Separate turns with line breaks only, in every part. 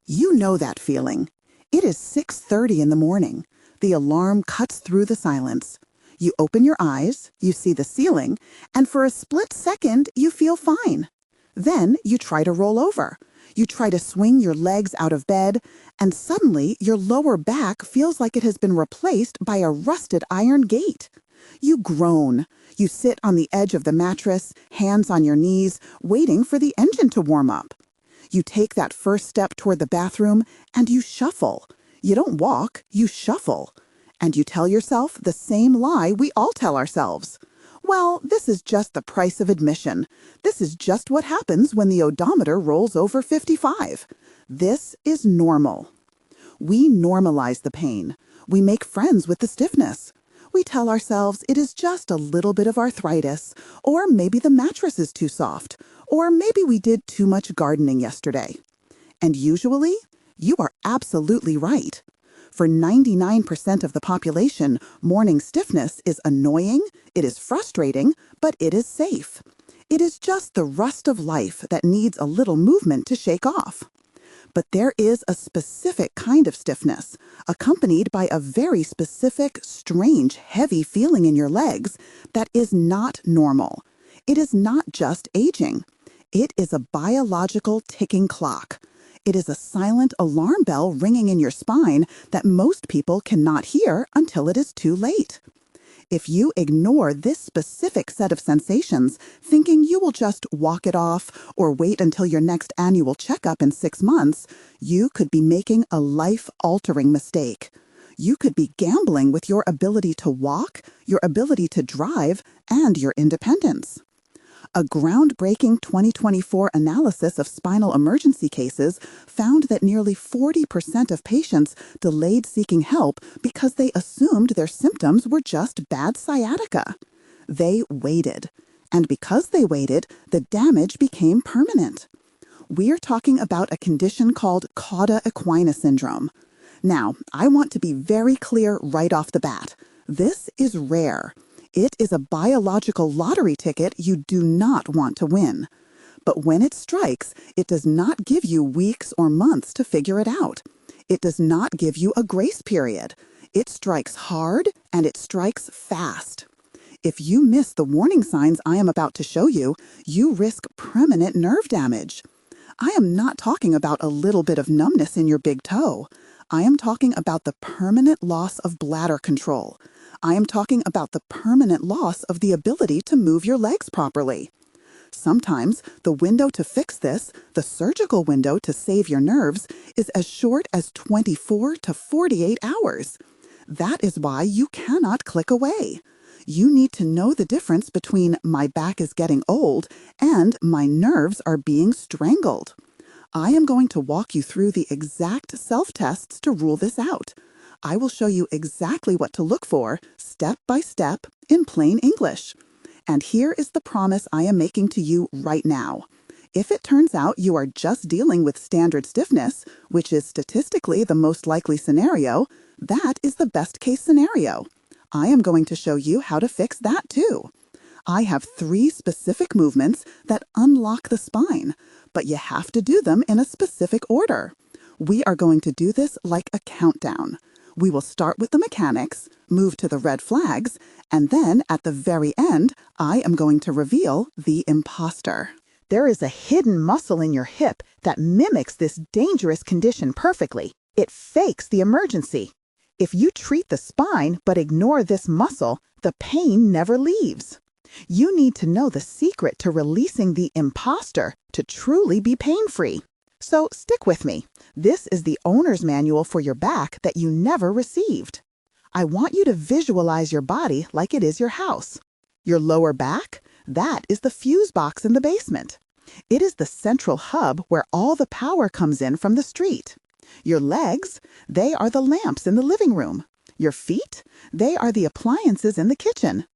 You know that feeling. It is 6:30 in the morning. The alarm cuts through the silence. You open your eyes, you see the ceiling, and for a split second, you feel fine. Then you try to roll over. You try to swing your legs out of bed, and suddenly your lower back feels like it has been replaced by a rusted iron gate. You groan. You sit on the edge of the mattress, hands on your knees, waiting for the engine to warm up. You take that first step toward the bathroom, and you shuffle. You don't walk, you shuffle. And you tell yourself the same lie we all tell ourselves. Well, this is just the price of admission. This is just what happens when the odometer rolls over 55. This is normal. We normalize the pain. We make friends with the stiffness. We tell ourselves it is just a little bit of arthritis, or maybe the mattress is too soft, or maybe we did too much gardening yesterday. And usually, you are absolutely right. For 99% of the population, morning stiffness is annoying, it is frustrating, but it is safe. It is just the rust of life that needs a little movement to shake off. But there is a specific kind of stiffness, accompanied by a very specific, strange, heavy feeling in your legs that is not normal. It is not just aging. It is a biological ticking clock. It is a silent alarm bell ringing in your spine that most people cannot hear until it is too late. If you ignore this specific set of sensations, thinking you will just walk it off or wait until your next annual checkup in 6 months, you could be making a life-altering mistake. You could be gambling with your ability to walk, your ability to drive, and your independence. A groundbreaking 2024 analysis of spinal emergency cases found that nearly 40% of patients delayed seeking help because they assumed their symptoms were just bad sciatica. They waited. And because they waited, the damage became permanent. We're talking about a condition called Cauda Equina Syndrome. Now, I want to be very clear right off the bat. This is rare. It is a biological lottery ticket you do not want to win. But when it strikes, it does not give you weeks or months to figure it out. It does not give you a grace period. It strikes hard and it strikes fast. If you miss the warning signs I am about to show you, you risk permanent nerve damage. I am not talking about a little bit of numbness in your big toe. I am talking about the permanent loss of bladder control. I am talking about the permanent loss of the ability to move your legs properly. Sometimes the window to fix this, the surgical window to save your nerves, is as short as 24 to 48 hours. That is why you cannot click away. You need to know the difference between my back is getting old and my nerves are being strangled. I am going to walk you through the exact self-tests to rule this out. I will show you exactly what to look for, step by step, in plain English. And here is the promise I am making to you right now. If it turns out you are just dealing with standard stiffness, which is statistically the most likely scenario, that is the best case scenario. I am going to show you how to fix that too. I have 3 specific movements that unlock the spine, but you have to do them in a specific order. We are going to do this like a countdown. We will start with the mechanics, move to the red flags, and then at the very end, I am going to reveal the imposter. There is a hidden muscle in your hip that mimics this dangerous condition perfectly. It fakes the emergency. If you treat the spine but ignore this muscle, the pain never leaves. You need to know the secret to releasing the imposter to truly be pain-free. So stick with me. This is the owner's manual for your back that you never received. I want you to visualize your body like it is your house. Your lower back, that is the fuse box in the basement. It is the central hub where all the power comes in from the street. Your legs, they are the lamps in the living room. Your feet, they are the appliances in the kitchen.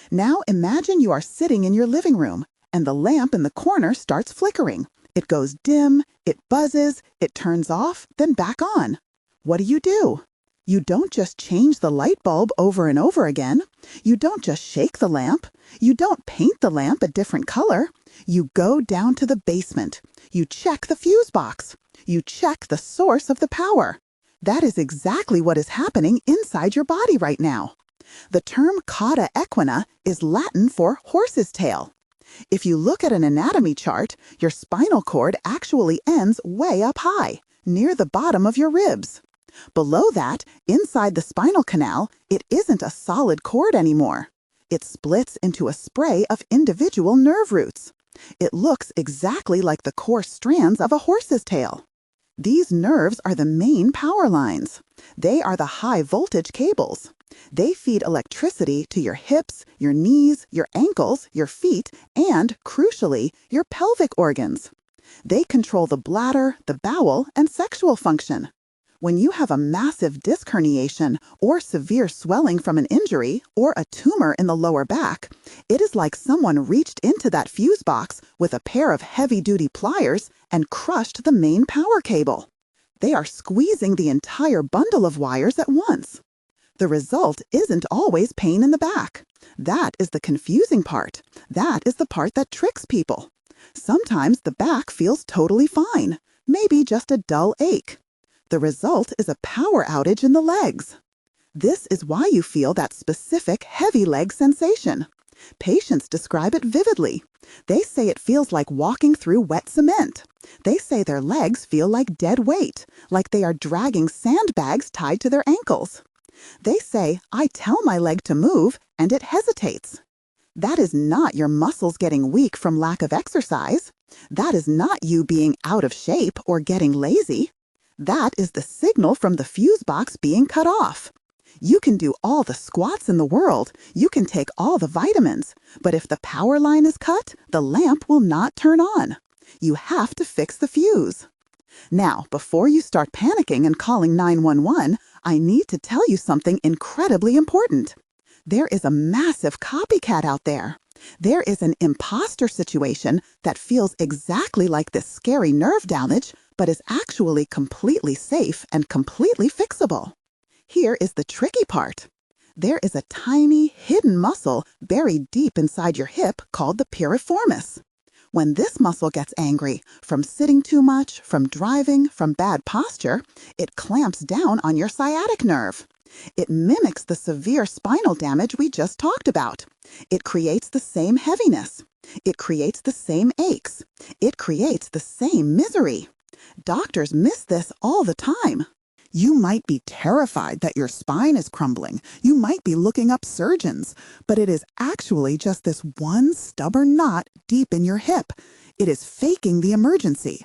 Now imagine you are sitting in your living room and the lamp in the corner starts flickering. It goes dim, it buzzes, it turns off, then back on. What do? You don't just change the light bulb over and over again. You don't just shake the lamp. You don't paint the lamp a different color. You go down to the basement. You check the fuse box. You check the source of the power. That is exactly what is happening inside your body right now. The term Cauda Equina is Latin for horse's tail. If you look at an anatomy chart, your spinal cord actually ends way up high, near the bottom of your ribs. Below that, inside the spinal canal, it isn't a solid cord anymore. It splits into a spray of individual nerve roots. It looks exactly like the coarse strands of a horse's tail. These nerves are the main power lines. They are the high voltage cables. They feed electricity to your hips, your knees, your ankles, your feet, and, crucially, your pelvic organs. They control the bladder, the bowel, and sexual function. When you have a massive disc herniation or severe swelling from an injury or a tumor in the lower back, it is like someone reached into that fuse box with a pair of heavy-duty pliers and crushed the main power cable. They are squeezing the entire bundle of wires at once. The result isn't always pain in the back. That is the confusing part. That is the part that tricks people. Sometimes the back feels totally fine, maybe just a dull ache. The result is a power outage in the legs. This is why you feel that specific heavy leg sensation. Patients describe it vividly. They say it feels like walking through wet cement. They say their legs feel like dead weight, like they are dragging sandbags tied to their ankles. They say, I tell my leg to move, and it hesitates. That is not your muscles getting weak from lack of exercise. That is not you being out of shape or getting lazy. That is the signal from the fuse box being cut off. You can do all the squats in the world, you can take all the vitamins, but if the power line is cut, the lamp will not turn on. You have to fix the fuse. Now, before you start panicking and calling 911, I need to tell you something incredibly important. There is a massive copycat out there. There is an imposter situation that feels exactly like this scary nerve damage, but is actually completely safe and completely fixable. Here is the tricky part. There is a tiny, hidden muscle buried deep inside your hip called the piriformis. When this muscle gets angry, from sitting too much, from driving, from bad posture, it clamps down on your sciatic nerve. It mimics the severe spinal damage we just talked about. It creates the same heaviness. It creates the same aches. It creates the same misery. Doctors miss this all the time. You might be terrified that your spine is crumbling. You might be looking up surgeons, but it is actually just this one stubborn knot deep in your hip. It is faking the emergency.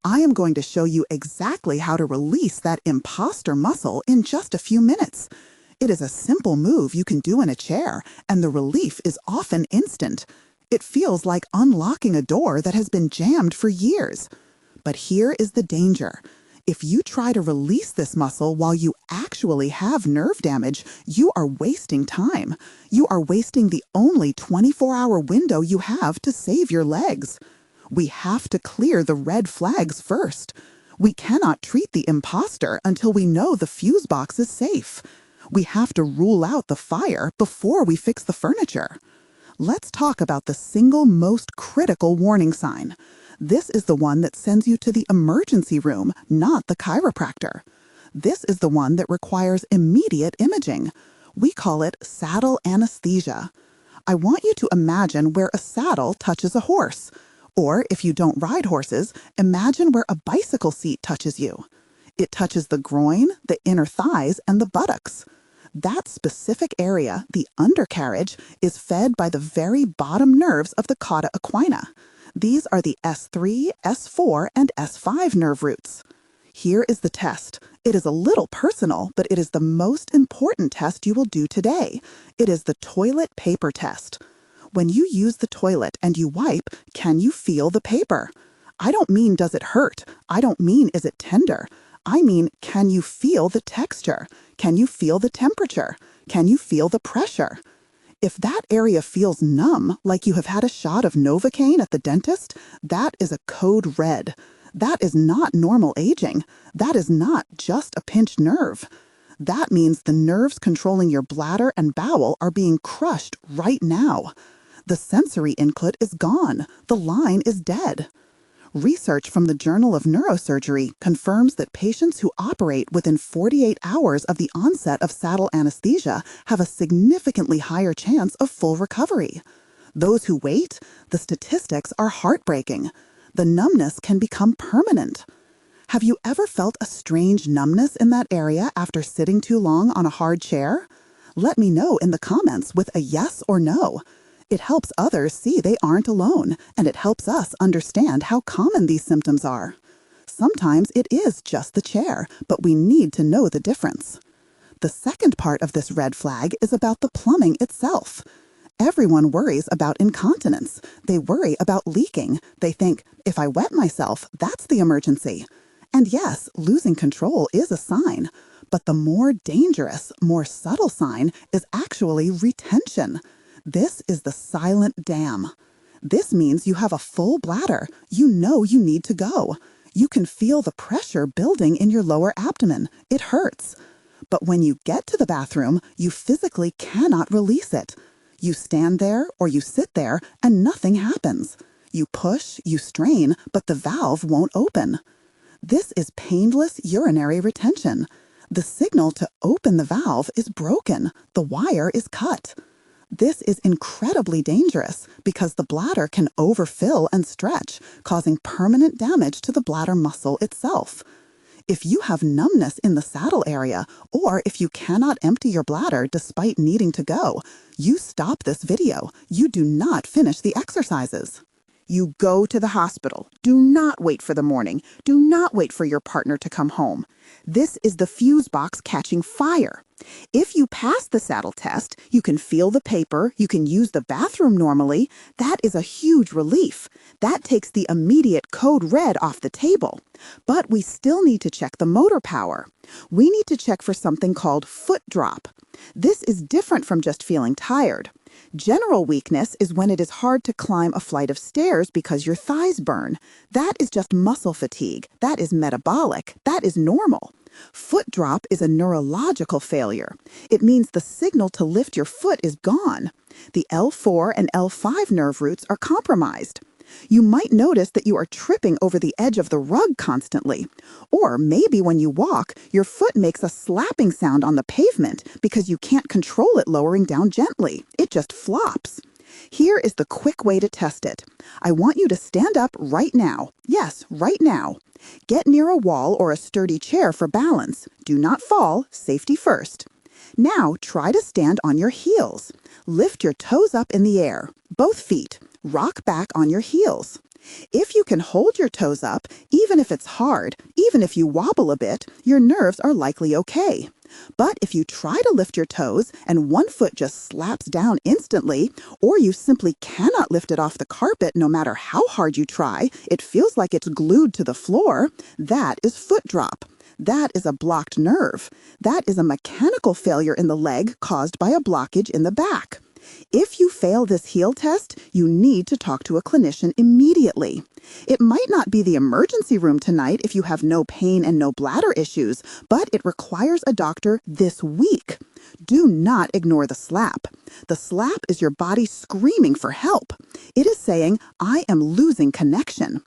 I am going to show you exactly how to release that imposter muscle in just a few minutes. It is a simple move you can do in a chair, and the relief is often instant. It feels like unlocking a door that has been jammed for years. But here is the danger. If you try to release this muscle while you actually have nerve damage, you are wasting time. You are wasting the only 24-hour window you have to save your legs. We have to clear the red flags first. We cannot treat the imposter until we know the fuse box is safe. We have to rule out the fire before we fix the furniture. Let's talk about the single most critical warning sign. This is the one that sends you to the emergency room, not the chiropractor. This is the one that requires immediate imaging. We call it saddle anesthesia. I want you to imagine where a saddle touches a horse. Or, if you don't ride horses, imagine where a bicycle seat touches you. It touches the groin, the inner thighs, and the buttocks. That specific area, the undercarriage, is fed by the very bottom nerves of the Cauda Equina. These are the S3, S4, and S5 nerve roots. Here is the test. It is a little personal, but it is the most important test you will do today. It is the toilet paper test. When you use the toilet and you wipe, can you feel the paper? I don't mean does it hurt. I don't mean is it tender. I mean, can you feel the texture? Can you feel the temperature? Can you feel the pressure? If that area feels numb, like you have had a shot of Novocaine at the dentist, that is a code red. That is not normal aging. That is not just a pinched nerve. That means the nerves controlling your bladder and bowel are being crushed right now. The sensory input is gone. The line is dead. Research from the Journal of Neurosurgery confirms that patients who operate within 48 hours of the onset of saddle anesthesia have a significantly higher chance of full recovery. Those who wait, the statistics are heartbreaking. The numbness can become permanent. Have you ever felt a strange numbness in that area after sitting too long on a hard chair? Let me know in the comments with a yes or no. It helps others see they aren't alone, and it helps us understand how common these symptoms are. Sometimes it is just the chair, but we need to know the difference. The second part of this red flag is about the plumbing itself. Everyone worries about incontinence. They worry about leaking. They think, if I wet myself, that's the emergency. And yes, losing control is a sign. But the more dangerous, more subtle sign is actually retention. This is the silent dam. This means you have a full bladder. You know you need to go. You can feel the pressure building in your lower abdomen. It hurts. But when you get to the bathroom, you physically cannot release it. You stand there or you sit there and nothing happens. You push, you strain, but the valve won't open. This is painless urinary retention. The signal to open the valve is broken. The wire is cut. This is incredibly dangerous because the bladder can overfill and stretch, causing permanent damage to the bladder muscle itself. If you have numbness in the saddle area, or if you cannot empty your bladder despite needing to go, you stop this video. You do not finish the exercises. You go to the hospital. Do not wait for the morning. Do not wait for your partner to come home. This is the fuse box catching fire. If you pass the saddle test, you can feel the paper, you can use the bathroom normally. That is a huge relief. That takes the immediate code red off the table. But we still need to check the motor power. We need to check for something called foot drop. This is different from just feeling tired. General weakness is when it is hard to climb a flight of stairs because your thighs burn. That is just muscle fatigue. That is metabolic. That is normal. Foot drop is a neurological failure. It means the signal to lift your foot is gone. The L4 and L5 nerve roots are compromised. You might notice that you are tripping over the edge of the rug constantly. Or maybe when you walk, your foot makes a slapping sound on the pavement because you can't control it lowering down gently. It just flops. Here is the quick way to test it. I want you to stand up right now. Yes, right now. Get near a wall or a sturdy chair for balance. Do not fall. Safety first. Now try to stand on your heels. Lift your toes up in the air. Both feet. Rock back on your heels. If you can hold your toes up, even if it's hard, even if you wobble a bit, your nerves are likely okay. But if you try to lift your toes and one foot just slaps down instantly, or you simply cannot lift it off the carpet no matter how hard you try, it feels like it's glued to the floor, that is foot drop. That is a blocked nerve. That is a mechanical failure in the leg caused by a blockage in the back. If you fail this heel test, you need to talk to a clinician immediately. It might not be the emergency room tonight if you have no pain and no bladder issues, but it requires a doctor this week. Do not ignore the slap. The slap is your body screaming for help. It is saying, I am losing connection.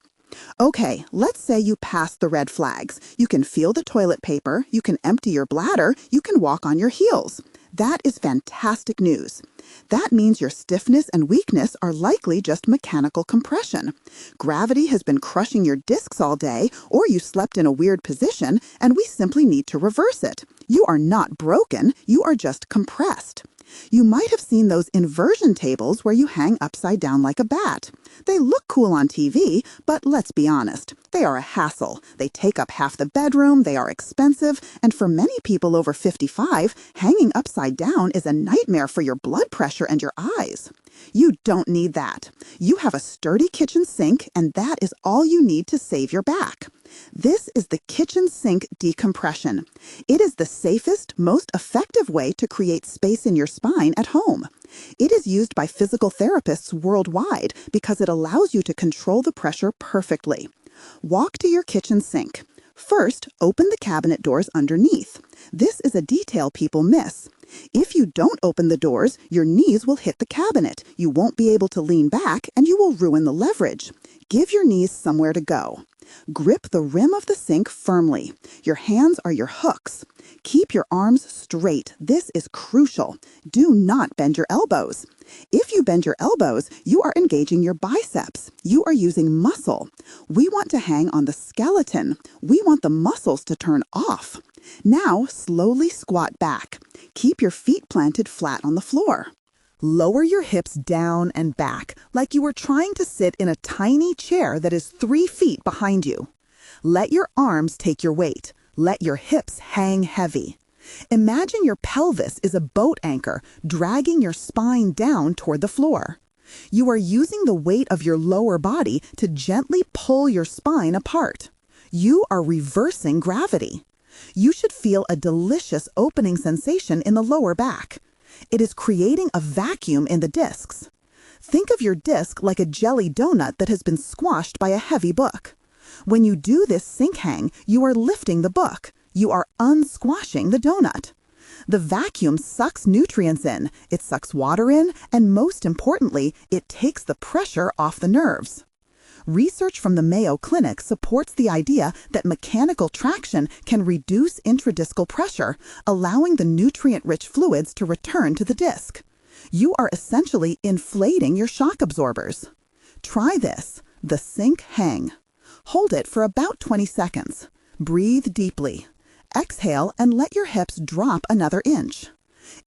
Okay, let's say you pass the red flags. You can feel the toilet paper, you can empty your bladder, you can walk on your heels. That is fantastic news. That means your stiffness and weakness are likely just mechanical compression. Gravity has been crushing your discs all day, or you slept in a weird position, and we simply need to reverse it. You are not broken, you are just compressed. You might have seen those inversion tables where you hang upside down like a bat. They look cool on TV, but let's be honest, they are a hassle. They take up half the bedroom, they are expensive, and for many people over 55, hanging upside down is a nightmare for your blood pressure and your eyes. You don't need that. You have a sturdy kitchen sink, and that is all you need to save your back. This is the kitchen sink decompression. It is the safest, most effective way to create space in your spine at home. It is used by physical therapists worldwide because it allows you to control the pressure perfectly. Walk to your kitchen sink. First, open the cabinet doors underneath. This is a detail people miss. If you don't open the doors, your knees will hit the cabinet. You won't be able to lean back, and you will ruin the leverage. Give your knees somewhere to go. Grip the rim of the sink firmly. Your hands are your hooks. Keep your arms straight. This is crucial. Do not bend your elbows. If you bend your elbows, you are engaging your biceps. You are using muscle. We want to hang on the skeleton. We want the muscles to turn off. Now, slowly squat back. Keep your feet planted flat on the floor. Lower your hips down and back, like you were trying to sit in a tiny chair that is 3 feet behind you. Let your arms take your weight. Let your hips hang heavy. Imagine your pelvis is a boat anchor, dragging your spine down toward the floor. You are using the weight of your lower body to gently pull your spine apart. You are reversing gravity. You should feel a delicious opening sensation in the lower back. It is creating a vacuum in the discs. Think of your disc like a jelly donut that has been squashed by a heavy book. When you do this sink hang, you are lifting the book. You are unsquashing the donut. The vacuum sucks nutrients in, it sucks water in, and most importantly, it takes the pressure off the nerves. Research from the Mayo Clinic supports the idea that mechanical traction can reduce intradiscal pressure, allowing the nutrient-rich fluids to return to the disc. You are essentially inflating your shock absorbers. Try this, the sink hang. Hold it for about 20 seconds. Breathe deeply. Exhale and let your hips drop another inch.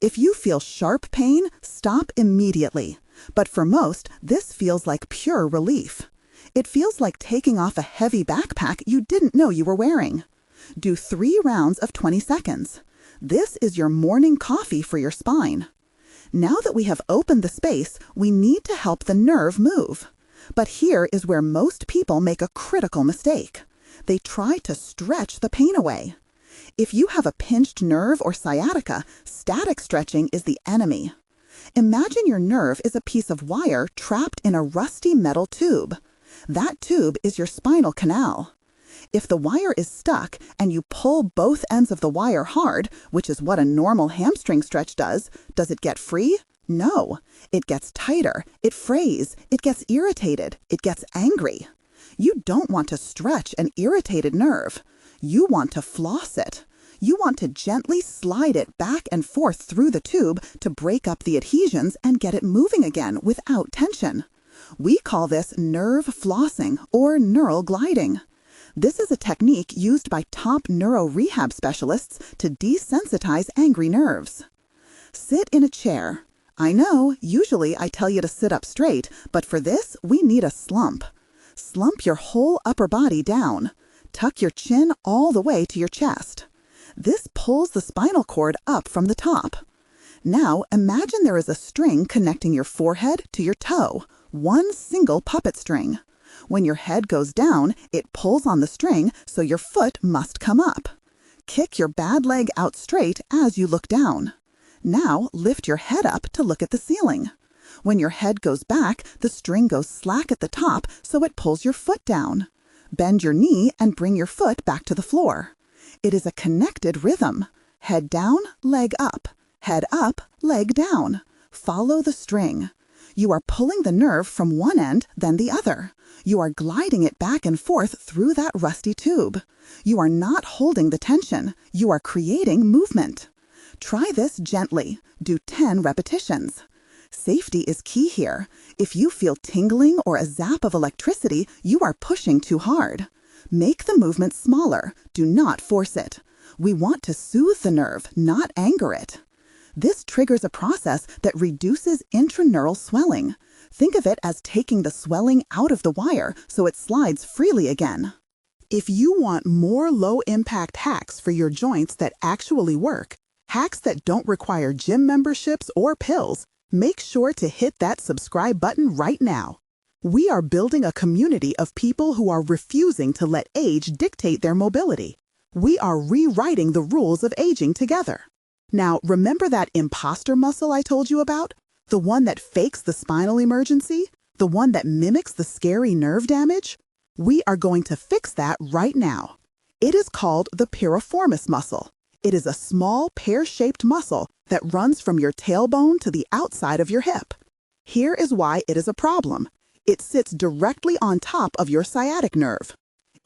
If you feel sharp pain, stop immediately. But for most, this feels like pure relief. It feels like taking off a heavy backpack you didn't know you were wearing. Do 3 rounds of 20 seconds. This is your morning coffee for your spine. Now that we have opened the space, we need to help the nerve move. But here is where most people make a critical mistake. They try to stretch the pain away. If you have a pinched nerve or sciatica, static stretching is the enemy. Imagine your nerve is a piece of wire trapped in a rusty metal tube. That tube is your spinal canal. If the wire is stuck and you pull both ends of the wire hard, which is what a normal hamstring stretch does it get free? No. It gets tighter, it frays, it gets irritated, it gets angry. You don't want to stretch an irritated nerve. You want to floss it. You want to gently slide it back and forth through the tube to break up the adhesions and get it moving again without tension. We call this nerve flossing or neural gliding. This is a technique used by top neuro rehab specialists to desensitize angry nerves. Sit in a chair. I know, usually I tell you to sit up straight, but for this, we need a slump. Slump your whole upper body down. Tuck your chin all the way to your chest. This pulls the spinal cord up from the top. Now, imagine there is a string connecting your forehead to your toe. One single puppet string. When your head goes down, it pulls on the string, so your foot must come up. Kick your bad leg out straight as you look down. Now, lift your head up to look at the ceiling. When your head goes back, the string goes slack at the top, so it pulls your foot down. Bend your knee and bring your foot back to the floor. It is a connected rhythm. Head down, leg up. Head up, leg down. Follow the string. You are pulling the nerve from one end, then the other. You are gliding it back and forth through that rusty tube. You are not holding the tension. You are creating movement. Try this gently. Do 10 repetitions. Safety is key here. If you feel tingling or a zap of electricity, you are pushing too hard. Make the movement smaller. Do not force it. We want to soothe the nerve, not anger it. This triggers a process that reduces intraneural swelling. Think of it as taking the swelling out of the wire so it slides freely again. If you want more low-impact hacks for your joints that actually work, hacks that don't require gym memberships or pills, make sure to hit that subscribe button right now. We are building a community of people who are refusing to let age dictate their mobility. We are rewriting the rules of aging together. Now, remember that imposter muscle I told you about? The one that fakes the spinal emergency? The one that mimics the scary nerve damage? We are going to fix that right now. It is called the piriformis muscle. It is a small pear-shaped muscle that runs from your tailbone to the outside of your hip. Here is why it is a problem. It sits directly on top of your sciatic nerve.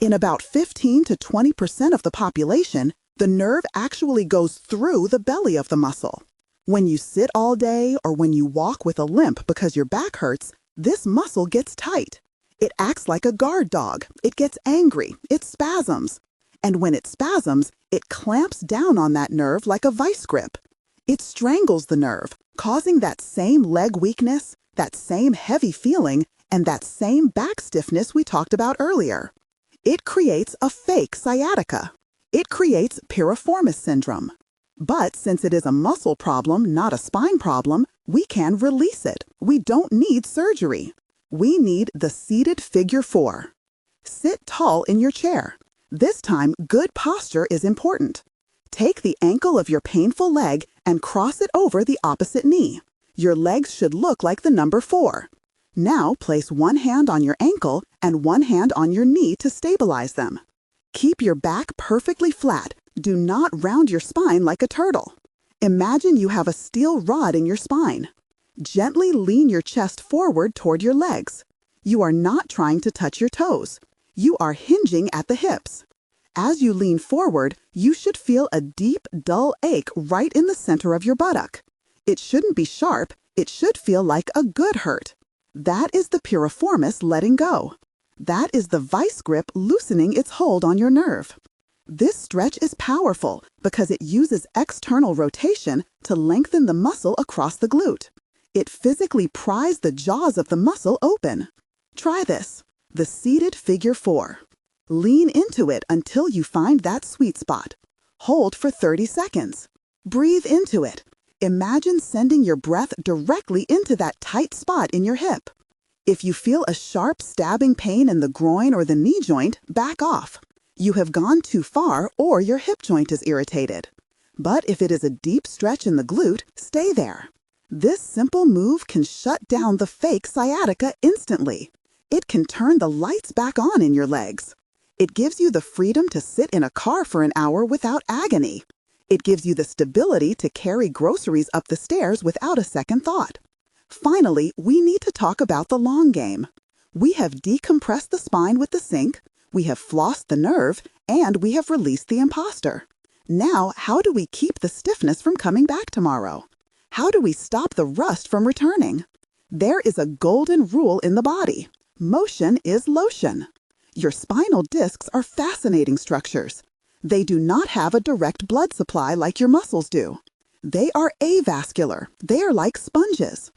In about 15 to 20% of the population, the nerve actually goes through the belly of the muscle. When you sit all day or when you walk with a limp because your back hurts, this muscle gets tight. It acts like a guard dog. It gets angry. It spasms. And when it spasms, it clamps down on that nerve like a vice grip. It strangles the nerve, causing that same leg weakness, that same heavy feeling, and that same back stiffness we talked about earlier. It creates a fake sciatica. It creates piriformis syndrome. But since it is a muscle problem, not a spine problem, we can release it. We don't need surgery. We need the seated figure 4. Sit tall in your chair. This time, good posture is important. Take the ankle of your painful leg and cross it over the opposite knee. Your legs should look like the number 4. Now place one hand on your ankle and one hand on your knee to stabilize them. Keep your back perfectly flat. Do not round your spine like a turtle. Imagine you have a steel rod in your spine. Gently lean your chest forward toward your legs. You are not trying to touch your toes. You are hinging at the hips. As you lean forward, you should feel a deep, dull ache right in the center of your buttock. It shouldn't be sharp. It should feel like a good hurt. That is the piriformis letting go. That is the vice grip loosening its hold on your nerve. This stretch is powerful because it uses external rotation to lengthen the muscle across the glute. It physically pries the jaws of the muscle open. Try this, the seated figure 4. Lean into it until you find that sweet spot. Hold for 30 seconds. Breathe into it. Imagine sending your breath directly into that tight spot in your hip. If you feel a sharp stabbing pain in the groin or the knee joint, back off. You have gone too far or your hip joint is irritated. But if it is a deep stretch in the glute, stay there. This simple move can shut down the fake sciatica instantly. It can turn the lights back on in your legs. It gives you the freedom to sit in a car for an hour without agony. It gives you the stability to carry groceries up the stairs without a second thought. Finally, we need to talk about the long game. We have decompressed the spine with the sink, we have flossed the nerve, and we have released the imposter. Now, how do we keep the stiffness from coming back tomorrow? How do we stop the rust from returning? There is a golden rule in the body. Motion is lotion. Your spinal discs are fascinating structures. They do not have a direct blood supply like your muscles do. They are avascular. They are like sponges.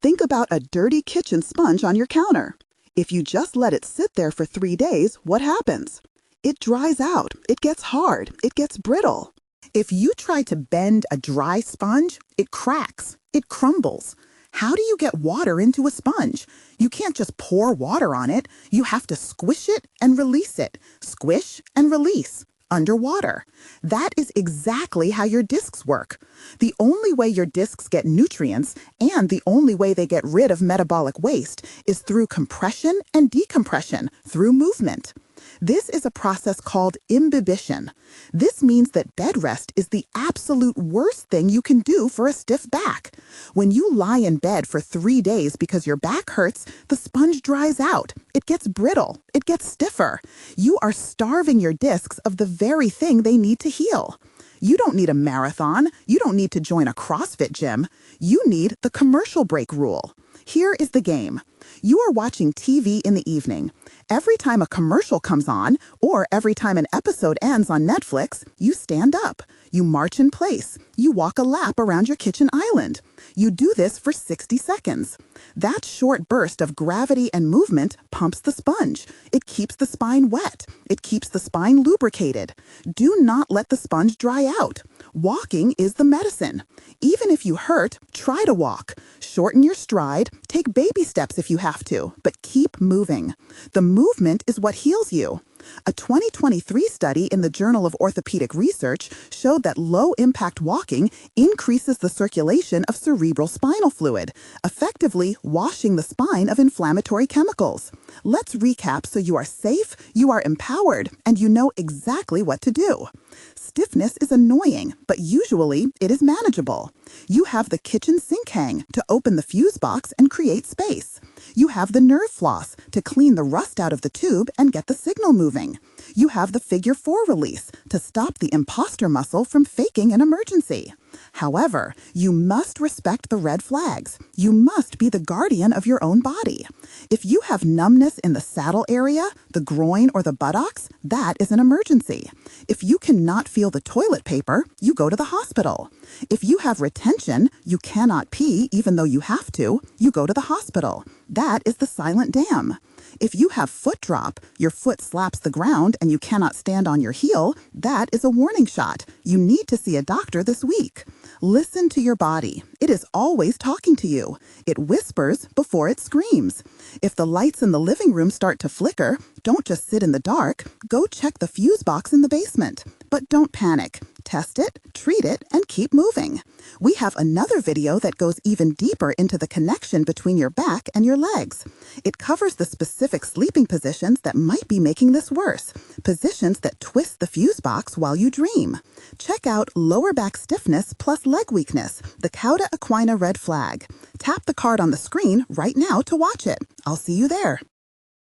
Think about a dirty kitchen sponge on your counter. If you just let it sit there for 3 days, what happens? It dries out. It gets hard. It gets brittle. If you try to bend a dry sponge, it cracks. It crumbles. How do you get water into a sponge? You can't just pour water on it. You have to squish it and release it. Squish and release. Underwater. That is exactly how your discs work. The only way your discs get nutrients and the only way they get rid of metabolic waste is through compression and decompression, through movement. This is a process called imbibition. This means that bed rest is the absolute worst thing you can do for a stiff back. When you lie in bed for 3 days because your back hurts, the sponge dries out. It gets brittle. It gets stiffer. You are starving your discs of the very thing they need to heal. You don't need a marathon. You don't need to join a CrossFit gym. You need the commercial break rule. Here is the game. You are watching TV in the evening. Every time a commercial comes on, or every time an episode ends on Netflix, you stand up. You march in place. You walk a lap around your kitchen island. You do this for 60 seconds. That short burst of gravity and movement pumps the sponge. It keeps the spine wet. It keeps the spine lubricated. Do not let the sponge dry out. Walking is the medicine. Even if you hurt, try to walk. Shorten your stride. Take baby steps if you have to, but keep moving. The movement is what heals you. A 2023 study in the Journal of Orthopedic Research showed that low-impact walking increases the circulation of cerebral spinal fluid, effectively washing the spine of inflammatory chemicals. Let's recap so you are safe, you are empowered, and you know exactly what to do. Stiffness is annoying, but usually it is manageable. You have the kitchen sink hang to open the fuse box and create space. You have the nerve floss to clean the rust out of the tube and get the signal moving. You have the figure 4 release to stop the imposter muscle from faking an emergency. However, you must respect the red flags. You must be the guardian of your own body. If you have numbness in the saddle area, the groin, or the buttocks, that is an emergency. If you cannot feel the toilet paper, you go to the hospital. If you have retention, you cannot pee even though you have to, you go to the hospital. That is the silent dam. If you have foot drop, your foot slaps the ground and you cannot stand on your heel, that is a warning shot. You need to see a doctor this week. Listen to your body. It is always talking to you. It whispers before it screams. If the lights in the living room start to flicker, don't just sit in the dark. Go check the fuse box in the basement. But don't panic. Test it, treat it, and keep moving. We have another video that goes even deeper into the connection between your back and your legs. It covers the specific sleeping positions that might be making this worse, positions that twist the fuse box while you dream. Check out Lower Back Stiffness plus Leg Weakness, the Cauda Equina Red Flag. Tap the card on the screen right now to watch it. I'll see you there.